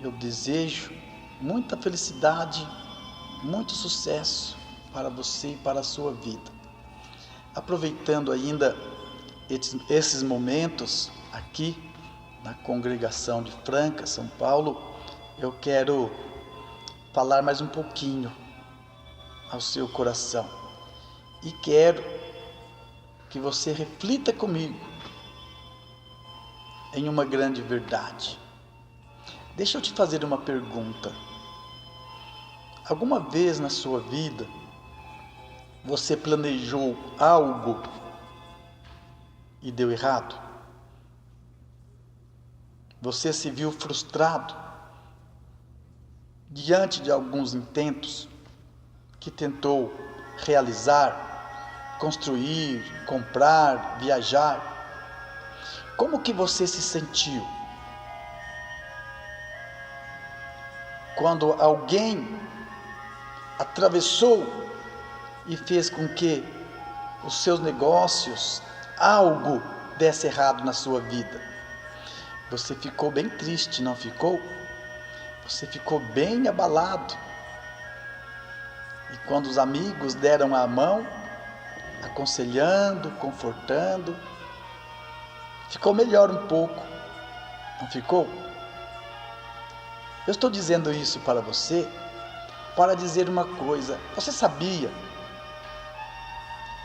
eu desejo muita felicidade, muito sucesso para você e para a sua vida. Aproveitando ainda esses momentos aqui na congregação de Franca, São Paulo, eu quero falar mais um pouquinho ao seu coração e quero que você reflita comigo em uma grande verdade. Deixa eu te fazer uma pergunta. Alguma vez na sua vida você planejou algo e deu errado? Você se viu frustrado diante de alguns intentos que tentou realizar, construir, comprar, viajar? Como que você se sentiu quando alguém atravessou e fez com que os seus negócios, algo desse errado na sua vida? Você ficou bem triste, não ficou? Você ficou bem abalado. E quando os amigos deram a mão, aconselhando, confortando, ficou melhor um pouco, não ficou? Eu estou dizendo isso para você, para dizer uma coisa. Você sabia?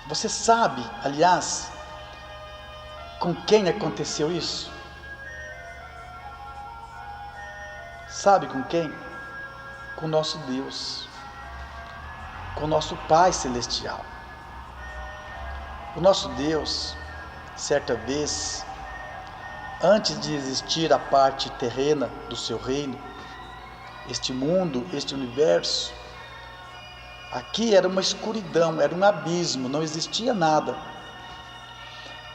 Você sabe, aliás, com quem aconteceu isso? Sabe com quem? Com nosso Deus, com nosso Pai Celestial. O nosso Deus, certa vez, antes de existir a parte terrena do seu reino, este mundo, este universo, aqui era uma escuridão, era um abismo, não existia nada.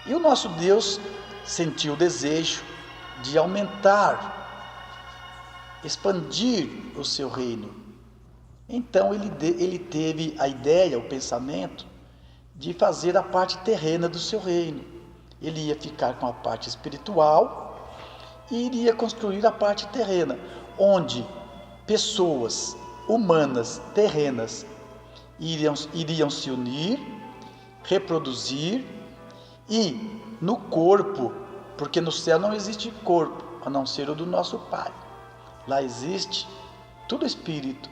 E o nosso Deus sentiu o desejo de aumentar, expandir o seu reino. Então ele teve a ideia, o pensamento de fazer a parte terrena do seu reino. Ele ia ficar com a parte espiritual e iria construir a parte terrena, onde pessoas humanas, terrenas, iriam se unir, reproduzir, e no corpo, porque no céu não existe corpo, a não ser o do nosso Pai. Lá existe tudo espírito.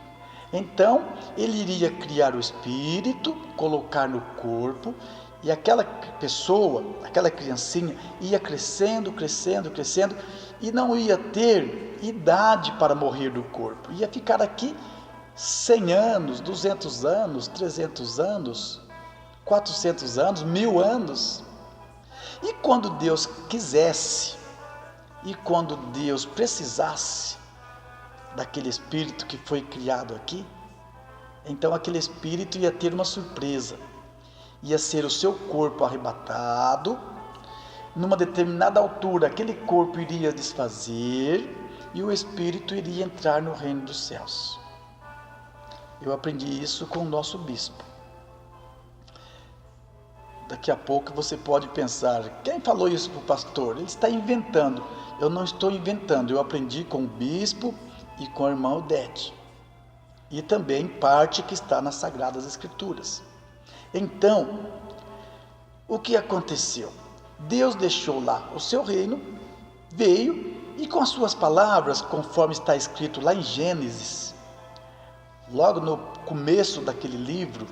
Então, ele iria criar o espírito, colocar no corpo, e aquela pessoa, aquela criancinha, ia crescendo, crescendo, crescendo, e não ia ter idade para morrer do corpo. Ia ficar aqui 100 anos, 200 anos, 300 anos, 400 anos, 1000 anos. E quando Deus quisesse, e quando Deus precisasse daquele espírito que foi criado aqui, então aquele espírito ia ter uma surpresa. Ia ser o seu corpo arrebatado, numa determinada altura aquele corpo iria desfazer e o espírito iria entrar no reino dos céus. Eu aprendi isso com o nosso bispo. Daqui a pouco você pode pensar, quem falou isso para o pastor? Ele está inventando. Eu não estou inventando, eu aprendi com o bispo e com a irmã Odete, e também parte que está nas Sagradas Escrituras. Então, o que aconteceu? Deus deixou lá o seu reino, veio e com as suas palavras, conforme está escrito lá em Gênesis, logo no começo daquele livro,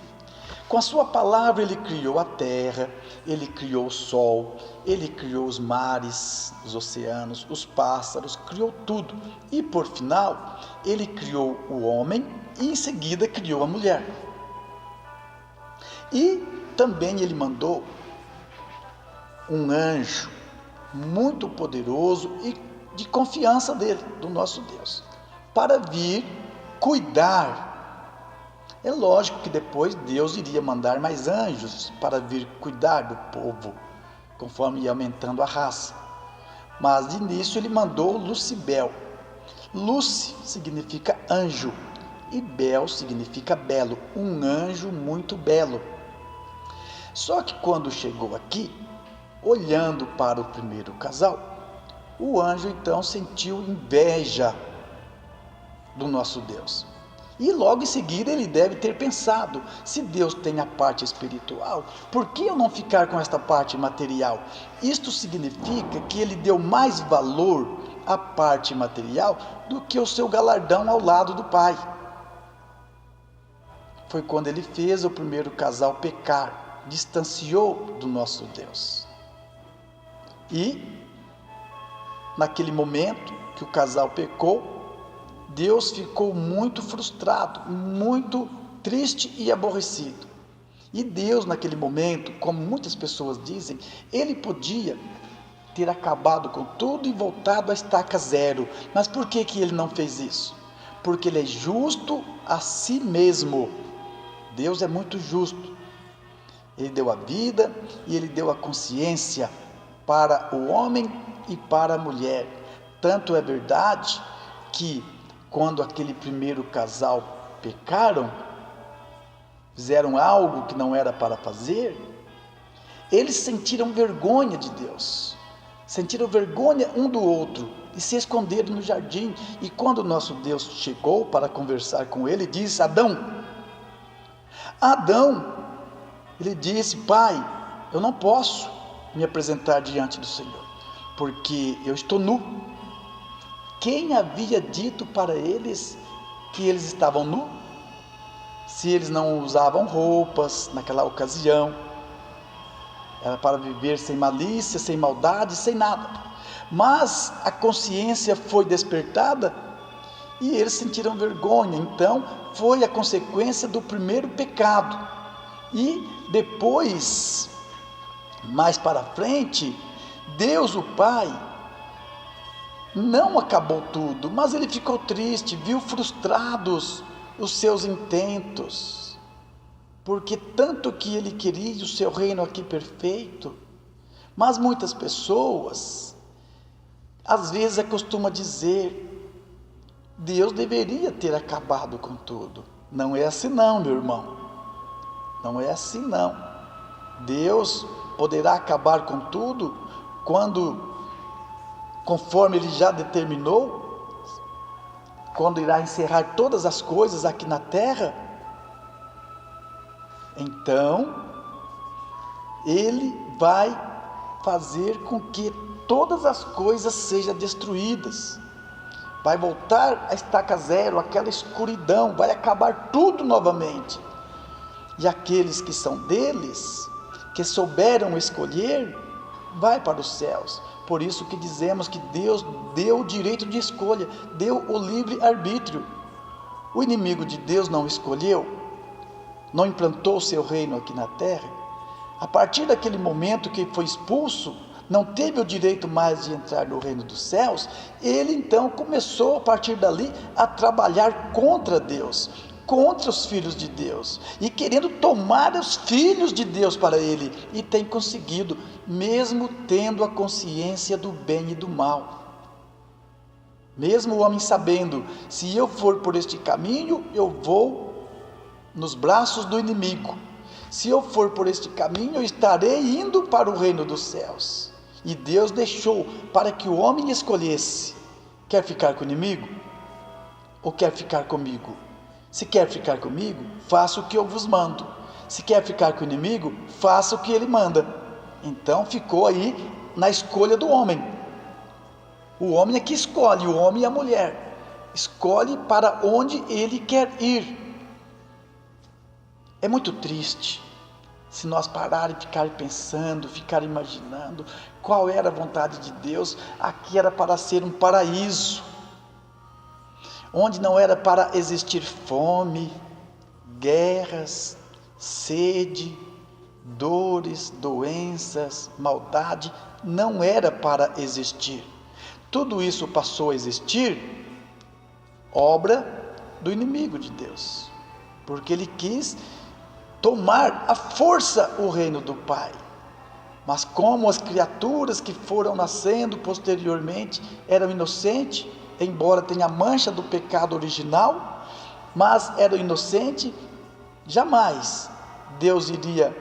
com a sua palavra ele criou a terra, ele criou o sol, ele criou os mares, os oceanos, os pássaros, criou tudo. E por final, ele criou o homem e em seguida criou a mulher. E também ele mandou um anjo muito poderoso e de confiança dele, do nosso Deus, para vir cuidar. É lógico que depois Deus iria mandar mais anjos para vir cuidar do povo, conforme ia aumentando a raça. Mas de início ele mandou Lucibel. Luci significa anjo e Bel significa belo, um anjo muito belo. Só que quando chegou aqui, olhando para o primeiro casal, o anjo então sentiu inveja do nosso Deus. E logo em seguida ele deve ter pensado: se Deus tem a parte espiritual, por que eu não ficar com esta parte material? Isto significa que ele deu mais valor à parte material do que o seu galardão ao lado do Pai. Foi quando ele fez o primeiro casal pecar, distanciou do nosso Deus. E naquele momento que o casal pecou, Deus ficou muito frustrado, muito triste e aborrecido. E Deus, naquele momento, como muitas pessoas dizem, ele podia ter acabado com tudo e voltado à estaca zero. Mas por que ele não fez isso? Porque ele é justo a si mesmo. Deus é muito justo. Ele deu a vida e ele deu a consciência para o homem e para a mulher. Tanto é verdade que quando aquele primeiro casal pecaram, fizeram algo que não era para fazer, eles sentiram vergonha de Deus, sentiram vergonha um do outro e se esconderam no jardim. E quando o nosso Deus chegou para conversar com ele, disse: Adão, ele disse: Pai, eu não posso me apresentar diante do Senhor, porque eu estou nu. Quem havia dito para eles que eles estavam nus? Se eles não usavam roupas naquela ocasião, era para viver sem malícia, sem maldade, sem nada. Mas a consciência foi despertada e eles sentiram vergonha. Então foi a consequência do primeiro pecado. E depois, mais para frente, Deus o Pai não acabou tudo, mas ele ficou triste, viu frustrados os seus intentos, porque tanto que ele queria o seu reino aqui perfeito. Mas muitas pessoas às vezes acostumam dizer: Deus deveria ter acabado com tudo. Não é assim não, meu irmão, não é assim não. Deus poderá acabar com tudo conforme ele já determinou, quando irá encerrar todas as coisas aqui na terra. Então ele vai fazer com que todas as coisas sejam destruídas, vai voltar a estaca zero, aquela escuridão, vai acabar tudo novamente. E aqueles que são deles, que souberam escolher, vai para os céus. Por isso que dizemos que Deus deu o direito de escolha, deu o livre-arbítrio. O inimigo de Deus não escolheu, não implantou o seu reino aqui na terra. A partir daquele momento que foi expulso, não teve o direito mais de entrar no reino dos céus. Ele então começou a partir dali a trabalhar contra Deus, contra os filhos de Deus, e querendo tomar os filhos de Deus para ele, e tem conseguido, mesmo tendo a consciência do bem e do mal. Mesmo o homem sabendo: se eu for por este caminho, eu vou nos braços do inimigo, se eu for por este caminho, eu estarei indo para o reino dos céus. E Deus deixou para que o homem escolhesse: quer ficar com o inimigo ou quer ficar comigo? Se quer ficar comigo, faça o que eu vos mando. Se quer ficar com o inimigo, faça o que ele manda. Então ficou aí na escolha do homem. O homem é que escolhe, o homem e a mulher. Escolhe para onde ele quer ir. É muito triste se nós pararmos e ficar pensando, ficar imaginando qual era a vontade de Deus. Aqui era para ser um paraíso, onde não era para existir fome, guerras, sede, dores, doenças, maldade. Não era para existir. Tudo isso passou a existir, obra do inimigo de Deus, porque ele quis tomar à força o reino do Pai. Mas como as criaturas que foram nascendo posteriormente eram inocentes, embora tenha a mancha do pecado original, mas eram inocentes, jamais Deus iria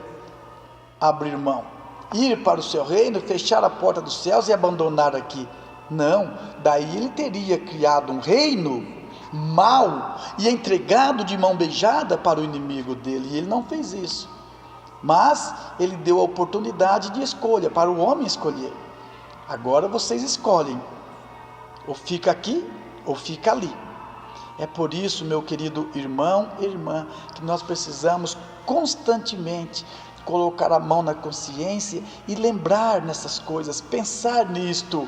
abrir mão, ir para o seu reino, fechar a porta dos céus e abandonar aqui. Não, daí ele teria criado um reino mal e entregado de mão beijada para o inimigo dele. E ele não fez isso. Mas ele deu a oportunidade de escolha para o homem escolher. Agora vocês escolhem, ou fica aqui ou fica ali. É por isso, meu querido irmão e irmã, que nós precisamos constantemente colocar a mão na consciência e lembrar nessas coisas, pensar nisto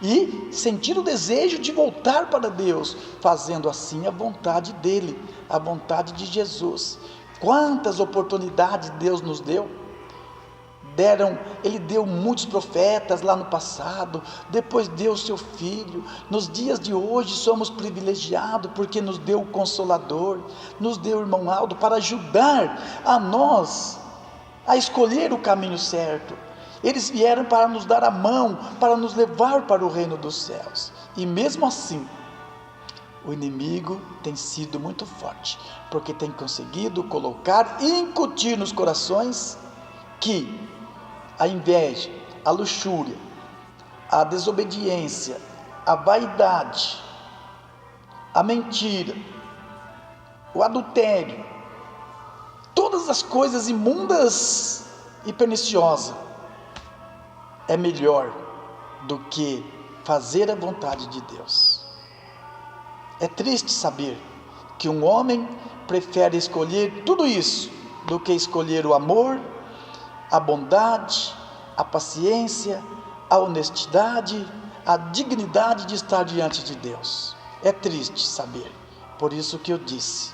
e sentir o desejo de voltar para Deus, fazendo assim a vontade dele, a vontade de Jesus. Quantas oportunidades Deus nos deu? Ele deu muitos profetas lá no passado, depois deu seu Filho. Nos dias de hoje somos privilegiados porque nos deu o Consolador, nos deu o irmão Aldo para ajudar a nós a escolher o caminho certo. Eles vieram para nos dar a mão, para nos levar para o reino dos céus. E mesmo assim, o inimigo tem sido muito forte, porque tem conseguido colocar e incutir nos corações que a inveja, a luxúria, a desobediência, a vaidade, a mentira, o adultério, todas as coisas imundas e perniciosas, é melhor do que fazer a vontade de Deus. É triste saber que um homem prefere escolher tudo isso do que escolher o amor, a bondade, a paciência, a honestidade, a dignidade de estar diante de Deus. É triste saber, por isso que eu disse,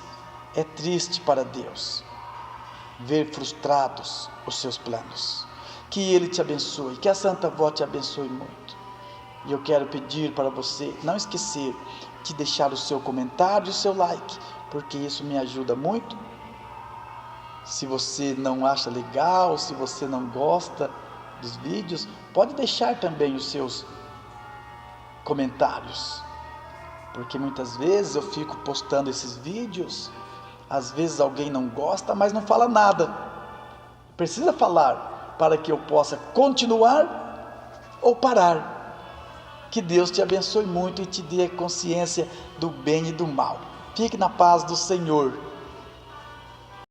é triste para Deus ver frustrados os seus planos. Que Ele te abençoe, que a Santa Avó te abençoe muito. E eu quero pedir para você não esquecer de deixar o seu comentário e o seu like, porque isso me ajuda muito. Se você não acha legal, se você não gosta dos vídeos, pode deixar também os seus comentários, porque muitas vezes eu fico postando esses vídeos, às vezes alguém não gosta, mas não fala nada. Precisa falar para que eu possa continuar ou parar. Que Deus te abençoe muito e te dê a consciência do bem e do mal. Fique na paz do Senhor.